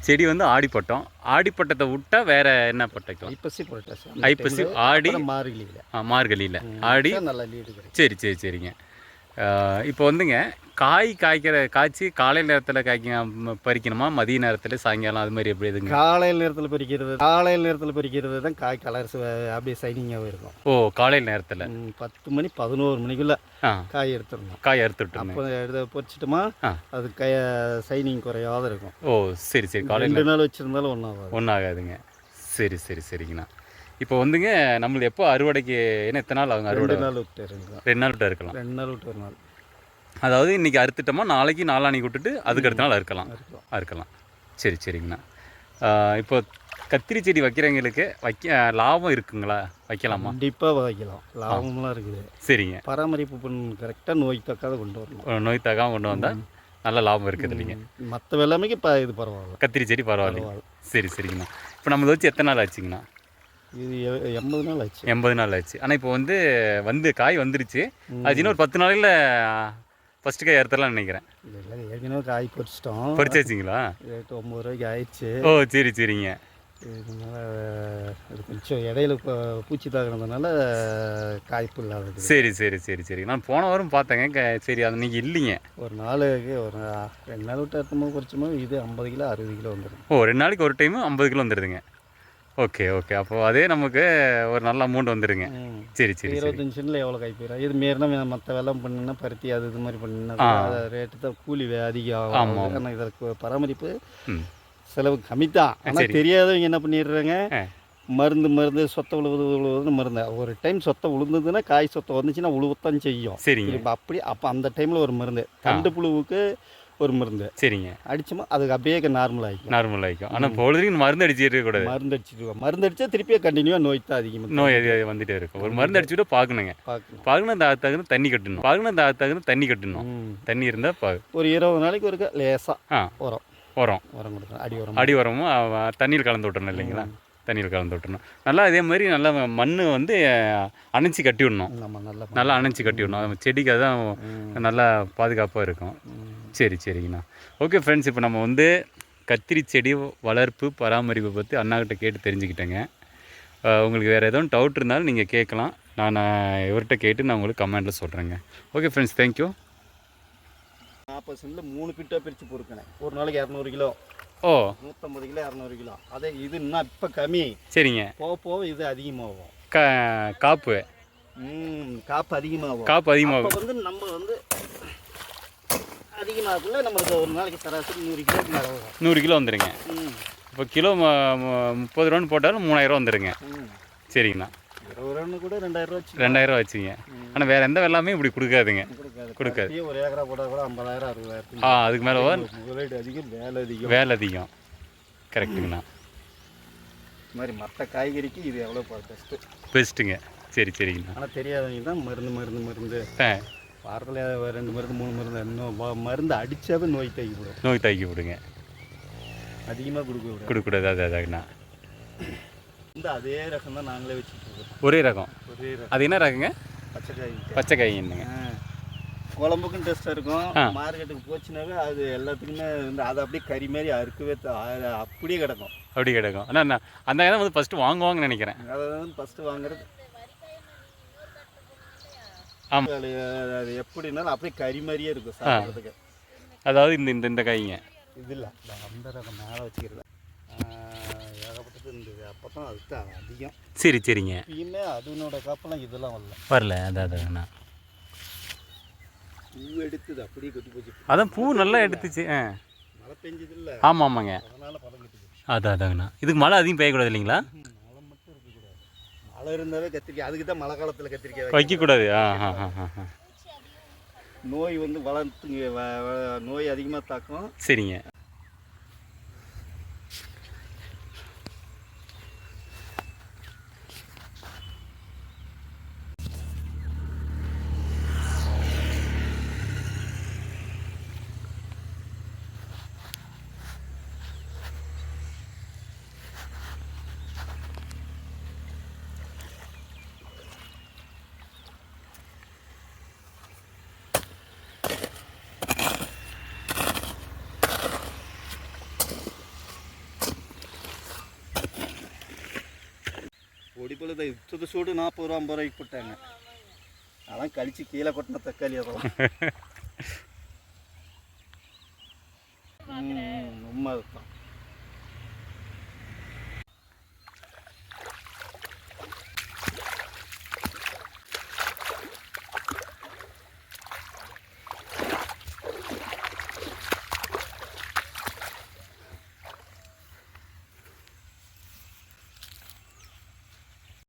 செடி வந்து ஆடிப்பட்டம். ஆடிப்பட்டத்தை விட்டா வேற என்ன பட்டம்? ஐப்பசி புரட்டாசி. ஐப்பசி, ஆடி, மார்கழியில். மார்கழியில் ஆடி. நல்லா லீடு கிடைக்கும். சரி சரி சரிங்க. இப்போ வந்துங்க காய்ச்சி காலையில் நேரத்தில் பறிக்கணுமா, மதிய நேரத்தில், சாயங்காலம், அது மாதிரி எப்படி எதுங்க? காலையில் நேரத்தில் பறிக்கிறது தான் காய் கலர்ஸ் அப்படியே சைனிங்காகவே இருக்கும். ஓ, காலையில் நேரத்தில் 10 மணி 11 மணிக்குள்ளே காய் எடுத்துடணும். காய் அறுத்துட்டு அப்போ பொறிச்சிட்டோமா அது சைனிங் குறையாத இருக்கும். ஓ சரி சரி. காலையில் 2 நாள் வச்சுருந்தாலும் ஒன்றாகாதுங்க. சரி சரி சரிங்கண்ணா. இப்போ வந்துங்க நம்மளுக்கு எப்போ அறுவடைக்கு என்ன எத்தனை நாள் ஆகுங்க அறுவடை? 2 நாள் விட்டு இருக்கலாம். 2 நாள் விட்டு இருக்கலாம். 2 நாள் விட்டு ஒரு நாள். அதாவது இன்றைக்கி அறுத்துட்டோமா நாளைக்கு நாளானிக்கு விட்டுட்டு அதுக்கு அடுத்த நாள் அறுக்கலாம். சரி சரிங்கண்ணா. இப்போ கத்திரி செடி வைக்கிறவங்களுக்கு லாபம் இருக்குங்களா? வைக்கலாமா? கண்டிப்பாக வைக்கலாம். லாபம்லாம் இருக்குது. சரிங்க. பராமரிப்பு கரெக்டாக நோய் தாக்காத கொண்டு வரணும். நோய் தாக்காமல் கொண்டு வந்தால் நல்ல லாபம் இருக்குது இல்லைங்க. மற்ற வெள்ளாமைக்கு இப்போ இது பரவாயில்ல. கத்திரி செடி பரவாயில்லைங்க. சரி சரிங்கண்ணா. இப்போ நம்மளை வச்சு எத்தனை நாள் ஆச்சுங்கண்ணா? இது 80 நாள் ஆச்சு. 80 நாள் ஆச்சு. ஆனால் இப்போ வந்து காய் வந்துருச்சு. அது இன்னும் ஒரு 10 நாளையில் ஃபஸ்ட்டு காய் அறுத்தலாம்னு நினைக்கிறேன். இல்லை ஏற்கனவே காய் பறிச்சிட்டோம். பறிச்சாச்சுங்களா? ரேட்டு 9 ரூபாய்க்கு ஆயிடுச்சு. ஓ சரி சரிங்க. இதனால இது கொஞ்சம் இடையில பூச்சி தாக்குனதுனால காய்ப்பு இல்லாதது. சரி சரி சரி சரி. நான் போன வாரம் பார்த்தேங்க. சரி அது நீங்கள் இல்லைங்க. ஒரு நாளைக்கு ஒரு 2 நாள் விட்டு அறுத்தமோ குறைச்சமோ இது 50 கிலோ 60 கிலோ வந்துடும். ஓ 2 நாளைக்கு ஒரு டைமு 50 கிலோ வந்துடுதுங்க. Okay okay. அப்போது அதே நமக்கு ஒரு நல்ல அமௌண்ட் வந்துடுங்க. சரி சரி. 25 சென்டில் எவ்வளோ காய் போயிடும். இது மாரினா மற்ற வெள்ளம் பண்ணினா பருத்தி அது மாதிரி பண்ணினா ரேட்டு தான் கூலி அதிகம் ஆகும். ஆனால் இதற்கு பராமரிப்பு செலவு கம்மி தான். ஆனால் தெரியாதவங்க என்ன பண்ணிடுறாங்க, மருந்து சொத்தை உழுவுதுன்னு மருந்து. ஒரு டைம் சொத்தை உழுந்ததுன்னா காய் சொத்தை வந்துச்சுன்னா உழுவத்தான் செய்யும். சரிங்க. இப்போ அப்போ அந்த டைமில் ஒரு மருந்து, தண்டு புழுவுக்கு ஒரு மருந்து சரிங்க அடிச்சோமா அதுக்கு அப்படியே நார்மல் ஆகிக்கும். ஆனால் பொழுதுக்கு மருந்து அடிச்சுட்டு கூடாது. மருந்து அடிச்சா திருப்பியே கண்டினியூவாக நோய் தான் அதிகமாக நோய் வந்துகிட்டே இருக்கும். ஒரு மருந்து அடிச்சுட்டு பார்க்கணுங்க. பார்க்கணும் தகுந்த தண்ணி கட்டணும். தண்ணி இருந்தால் ஒரு 20 நாளைக்கு ஒரு லேசாக உரம் கொடுக்கணும். அடி உரமும் தண்ணியில் கலந்து விட்டுறணும் இல்லைங்களா? தண்ணியில் கலந்து விட்டுறணும். நல்லா அதே மாதிரி நல்லா மண் அணைச்சி கட்டி விடணும். நல்லா அணைச்சி கட்டி விடணும். அது செடிக்கு அதுதான் நல்லா பாதுகாப்பாக இருக்கும். சரி சரிங்கண்ணா. ஓகே ஃப்ரெண்ட்ஸ், இப்போ நம்ம கத்திரி செடி வளர்ப்பு பராமரிப்பை பற்றி அண்ணாக்கிட்ட கேட்டு தெரிஞ்சுக்கிட்டேங்க. உங்களுக்கு வேறு எதுவும் டவுட் இருந்தாலும் நீங்கள் கேட்கலாம். நான் இவர்கிட்ட கேட்டு நான் உங்களுக்கு கமெண்ட்டில் சொல்கிறேங்க. Okay friends, thank you. 40 சென்டில் 3 பிட்டாக பிரித்து பொறுக்கினேன். ஒரு நாளைக்கு 200 கிலோ. ஓ 150 கிலோ 200 கிலோ. அதே இது இன்னும் இப்போ கம்மி. சரிங்க. போக இது அதிகமாகும். காப்பு அதிகமாகும். நம்ம அதிகமாகக்குள்ள நம்மளுக்கு ஒரு நாளைக்கு சராசரி 100 கிலோக்கு மேலே வரும். 100 கிலோ வந்துடுங்க. இப்போ கிலோ 30 ரூபான்னு போட்டாலும் 3000 வந்துடுங்க. சரிங்கண்ணா. 20 ரூபான்னு கூட 2000 வச்சுங்க. ஆனால் வேறு எந்த வெள்ளாமே இப்படி கொடுக்காதுங்க. ஒரு ஏக்கரா போட்டால் கூட 50,000 60,000. அதுக்கு மேலே முதலீடு அதிகம், வேலை அதிகம். கரெக்டுங்கண்ணா. இது மாதிரி மற்ற காய்கறிக்கு இது எவ்வளோ பெஸ்ட்டுங்க. சரி சரிங்கண்ணா. ஆனால் தெரியாதவங்க தான் மருந்து வாரத்தில் 2 மருந்து 3 மருந்து இன்னும் மருந்து அடித்தாவே நோய் தாக்கி விடுங்க. அதிகமாக கொடுக்கக்கூடாது. அதாங்கண்ணா. அதே ரகம் தான் நாங்களே வச்சுருக்கோம். ஒரே ரகம். அது என்ன ரகங்க? பச்சை காய் என்னங்க? குழம்புக்கும் டேஸ்ட்டாக இருக்கும். மார்க்கெட்டுக்கு போச்சுனாவே அது எல்லாத்துக்குமே அது அப்படியே கறி மாதிரி அறுக்கவே அப்படியே கிடக்கும். ஆனால் அந்த காய் தான் ஃபஸ்ட்டு வாங்குவாங்கன்னு நினைக்கிறேன். அதை ஃபஸ்ட்டு வாங்குறது. ஆமாம். அது எப்படின்னாலும் அப்படியே கறி மாதிரியே இருக்கும் சாப்பிட்றதுக்கு. அதாவது இந்த காய்ங்க இது இல்லை, அந்த ரகம் மேலே வச்சுக்கிறது ஏகப்பட்டது இருந்தது. அப்போ தான் அதுதான் அதிகம். சரி சரிங்க. இப்பயுமே அதனோட காப்பெல்லாம் இதெல்லாம் வரல. அதாண்ணா. பூ எடுத்துது அப்படியே கொட்டி போச்சு. அதான் பூ நல்லா எடுத்துச்சு. மழை பெஞ்சது இல்லை. ஆமாங்க. அதனால பழம் கட்டுச்சு. அதாங்கண்ணா. இதுக்கு மழை அதிகம் பெய்யக்கூடாது இல்லைங்களா? மழை மட்டும் இருக்கக்கூடாது. மழை இருந்தாவே கத்திரிக்காய். அதுக்கு தான் மழை காலத்தில் கத்திரிக்காய் வைக்கக்கூடாது. நோய் வளர்த்து நோய் அதிகமாக தாக்கும். சரிங்க. பொழுது சுடு சூடு 40 ரூபா 50 ரூபாய்க்கு போட்டாங்க. அதெல்லாம் கழிச்சு கீழே கொட்டின தக்காளி அதெல்லாம். உண்மை அதுதான்.